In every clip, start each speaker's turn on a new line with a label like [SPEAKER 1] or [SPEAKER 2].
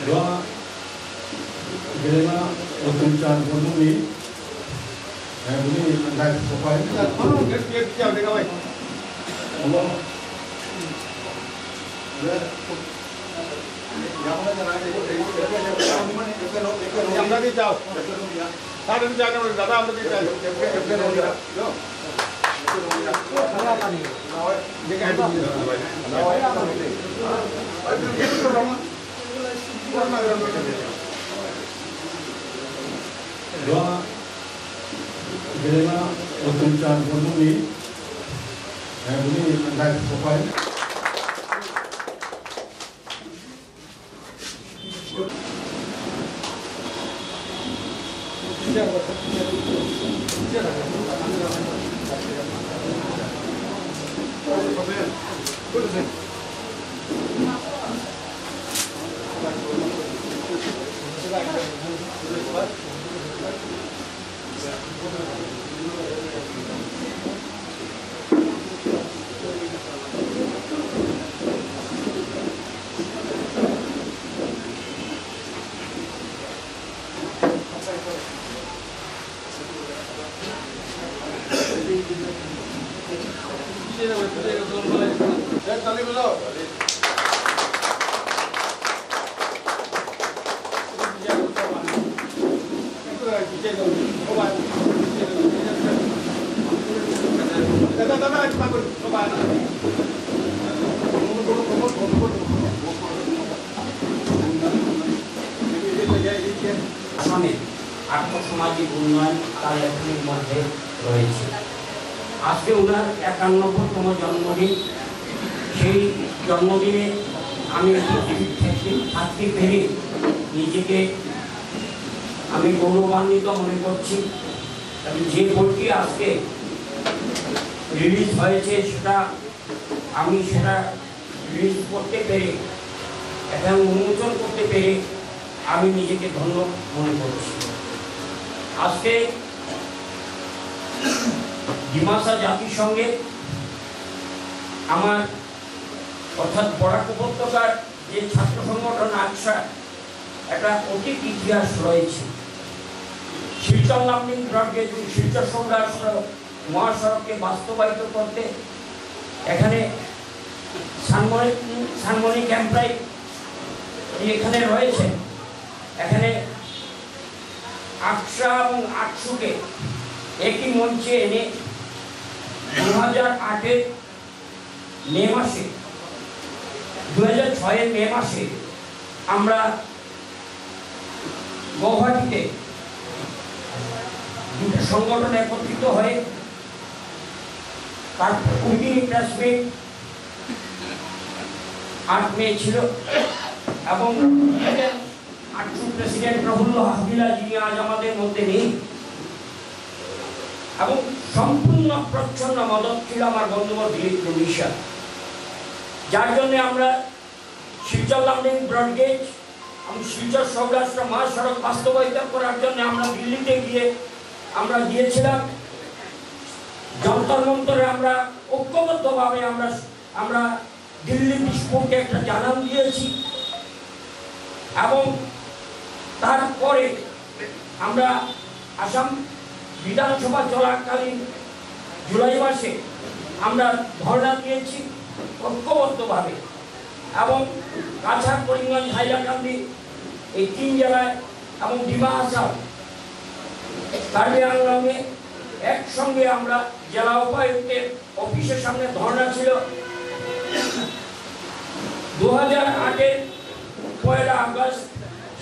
[SPEAKER 1] Doa Gelema Otuncan Pondumi Ini Angkat Sopai Allah yang tadi jauh ada rencana udah datang untuk kita apa nih doa Gelema Otuncan Pondumi ini Angkat Sopai আর্থসামাজিক উন্নয়ন কার্যক্রমের মধ্যে রয়েছে। আজকে ওনার ৫১তম জন্মদিন। সেই জন্মদিনে আমি থাকতে পেরে নিজেকে আমি গৌরবান্বিত মনে করছি। যে বইটি আজকে রিলিজ হয়েছে আমি সেটা রিলিজ করতে পেরে এবং উন্মোচন করতে পেরে আমি নিজেকে ধন্য মনে করছি। আজকে ডিমাসা জাতিসংঘে আমার অর্থাৎ বরাক উপত্যকার যে ছাত্র সংগঠন আকসা একটা অতীত ইতিহাস রয়েছে। শিলচর লামডিং ব্রডগেজ শিলচর সৌরাষ্ট্র মহাসড়ককে বাস্তবায়িত করতে এখানে সানমনি ক্যাম্পাই এখানে রয়েছে। এখানে আকসা এবং আকসুকে একই মঞ্চে এনে 2008-এর মে মাসে 2006-এর মে মাসে আমরা গৌহাটিতে দুটো সংগঠন একত্রিত হয়ে তার উইকিং প্রেস মিট 8 মে ছিল এবং আকসু প্রেসিডেন্ট রহুল্লাহ হাবিলা যিনি আজ আমাদের মধ্যে নেই এবং সম্পূর্ণ প্রচ্ছন্ন মদত ছিল আমার বন্ধুবর দিলীপ রবিশা। যার জন্য আমরা শিলচর লামডিং ব্রডগেজ এবং শিলচর সৌরাষ্ট্র মহাসড়ক বাস্তবায়িত করার জন্য আমরা দিল্লিতে গিয়ে আমরা গিয়েছিলাম। যন্তর মন্তরে আমরা ঐক্যবদ্ধভাবে আমরা দিল্লি বিস্ফোরকে একটা জানান দিয়েছি এবং তারপরে আমরা আসাম বিধানসভা চলাকালীন জুলাই মাসে আমরা ধর্ণা দিয়েছি ঐক্যবদ্ধভাবে এবং কাছাড়, করিমগঞ্জ, হাইলাকান্দি এই 3 জেলায় এবং ডিমা হাসাও, কার্বি আংলংয়ে একসঙ্গে আমরা জেলা উপায়ুক্তের অফিসের সামনে ধর্ণা ছিল। 2008-এর 1 আগস্ট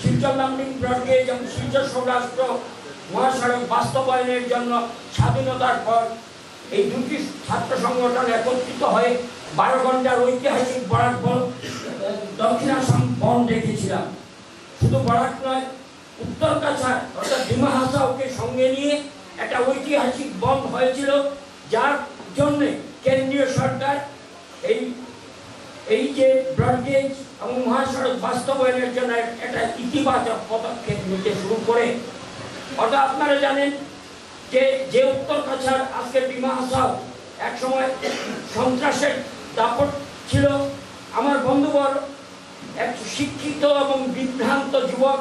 [SPEAKER 1] শিলচর লামডিং ব্রডগেজ এবং শিলচর সৌরাষ্ট্র মহাসড়ক বাস্তবায়নের জন্য স্বাধীনতার পর এই দুটি ছাত্র সংগঠন একত্রিত হয়ে 12 ঘন্টার ঐতিহাসিক বরাক দক্ষিণ আসাম বন্ধ রেখেছিলাম। শুধু বরাক নয়, উত্তর কাছাড় অর্থাৎ ডিমা হাসাওকে সঙ্গে নিয়ে একটা ঐতিহাসিক বন্ধ হয়েছিল, যার জন্য কেন্দ্রীয় সরকার এই যে ব্রডগেজ এবং মহাসড়ক বাস্তবায়নের জন্য একটা ইতিবাচক পদক্ষেপ নিতে শুরু করে। অর্থাৎ আপনারা জানেন যে উত্তর কাছাড় আজকে ডিমা হাসাও একসময় সন্ত্রাসের দাপট ছিল। আমার বন্ধুবর এক শিক্ষিত এবং বিভ্রান্ত যুবক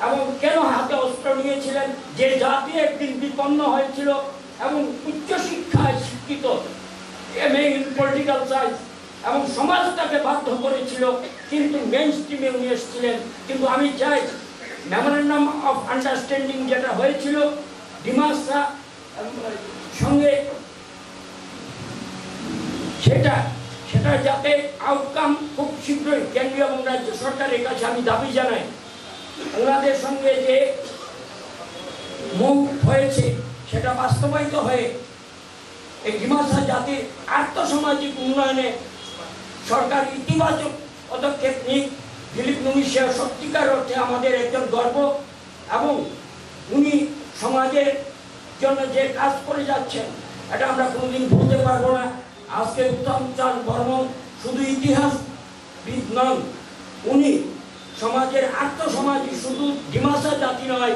[SPEAKER 1] এবং কেন হাতে অস্ত্র নিয়েছিলেন, যে জাতি একদিন বিপন্ন হয়েছিল এবং উচ্চশিক্ষায় শিক্ষিত, MA ইন পলিটিক্যাল সায়েন্স, এবং সমাজ তাকে বাধ্য করেছিল, কিন্তু মেইন স্ট্রিমে উনি এসেছিলেন। কিন্তু আমি চাই মেমোরেন্ডাম অফ আন্ডারস্ট্যান্ডিং যেটা হয়েছিল ডিমাসা সঙ্গে, সেটা যাতে আউটকাম খুব শীঘ্রই কেন্দ্রীয় এবং রাজ্য সরকারের কাছে আমি দাবি জানাই। ওনাদের সঙ্গে যে মুভ হয়েছে সেটা বাস্তবায়িত হয়ে এই ডিমাসা জাতির আর্থসামাজিক উন্নয়নে সরকার ইতিবাচক পদক্ষেপ নিক। দিলীপ মুনিশিয়া সত্যিকার অর্থে আমাদের একজন গর্ব এবং উনি সমাজের জন্য যে কাজ করে যাচ্ছেন এটা আমরা কোনোদিন ভুলতে পারবো না। আজকে উত্তমচাঁদ বর্মন শুধু ইতিহাসবিদ নন, উনি সমাজের আর্থসামাজিক, শুধু ডিমাসা জাতি নয়,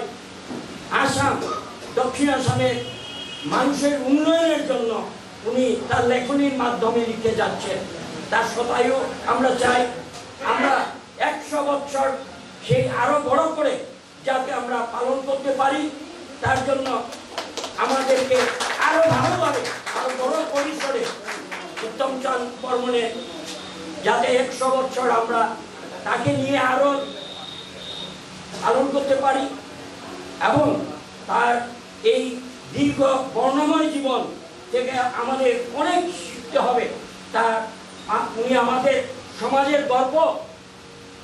[SPEAKER 1] আসাম, দক্ষিণ আসামের মানুষের উন্নয়নের জন্য উনি তার লেখনীর মাধ্যমে লিখে যাচ্ছেন। তার শতায়ু আমরা চাই আমরা 100 বছর সেই আরো বড় করে যাতে আমরা পালন করতে পারি। তার জন্য আমাদেরকে আরো ভালোভাবে, আরো বড় পরিসরে উত্তমচাঁদ বর্মনের যাতে 100 বছর আমরা তাকে নিয়ে আরো পালন করতে পারি এবং তার এই দীর্ঘ বর্ণময় জীবন থেকে আমাদের অনেক শিখতে হবে। উনি আমাদের সমাজের গর্ব,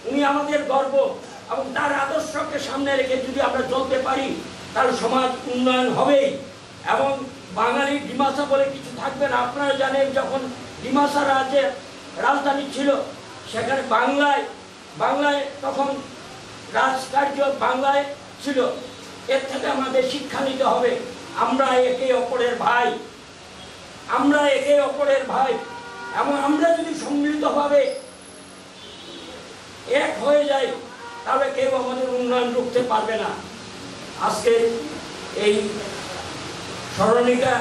[SPEAKER 1] উনি আমাদের গর্ব, এবং তার আদর্শকে সামনে রেখে যদি আমরা চলতে পারি তাহলে সমাজ উন্নয়ন হবেই এবং বাঙালি ডিমাসা বলে কিছু থাকবে না। আপনারা জানেন যখন ডিমাসা রাজ্যের রাজধানী ছিল সেখানে বাংলায় তখন রাজকার্য বাংলায় ছিল। এর থেকে আমাদের শিক্ষা নিতে হবে, আমরা একে অপরের ভাই, এবং আমরা যদি সম্মিলিতভাবে এক হয়ে যাই তাহলে কেউ আমাদের উন্নয়ন রুখতে পারবে না। আজকে এই স্মরণিকা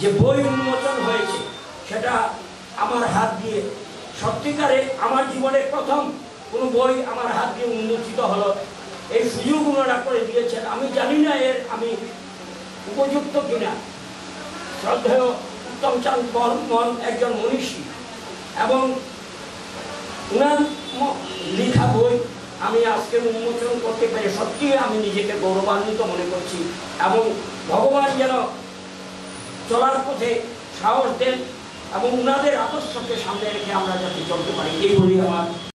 [SPEAKER 1] যে বই উন্মোচন হয়েছে সেটা আমার হাত দিয়ে, সত্যিকারে আমার জীবনের প্রথম কোনো বই আমার হাত দিয়ে উন্মোচিত হলো। এই সুযোগ ওনারা করে দিয়েছেন। আমি জানি না এর আমি উপযুক্ত কিনা। শ্রদ্ধেয় উত্তমচাঁদ বর্মন একজন মনীষী এবং উনার লেখা বই আমি আজকে উন্মোচন করতে পারি, সত্যি আমি নিজেকে গৌরবান্বিত মনে করছি। এবং ভগবান যেন চলার পথে সাহস দেন এবং উনাদের আদর্শকে সামনে রেখে আমরা যাতে চলতে পারি, এই বলি আমার।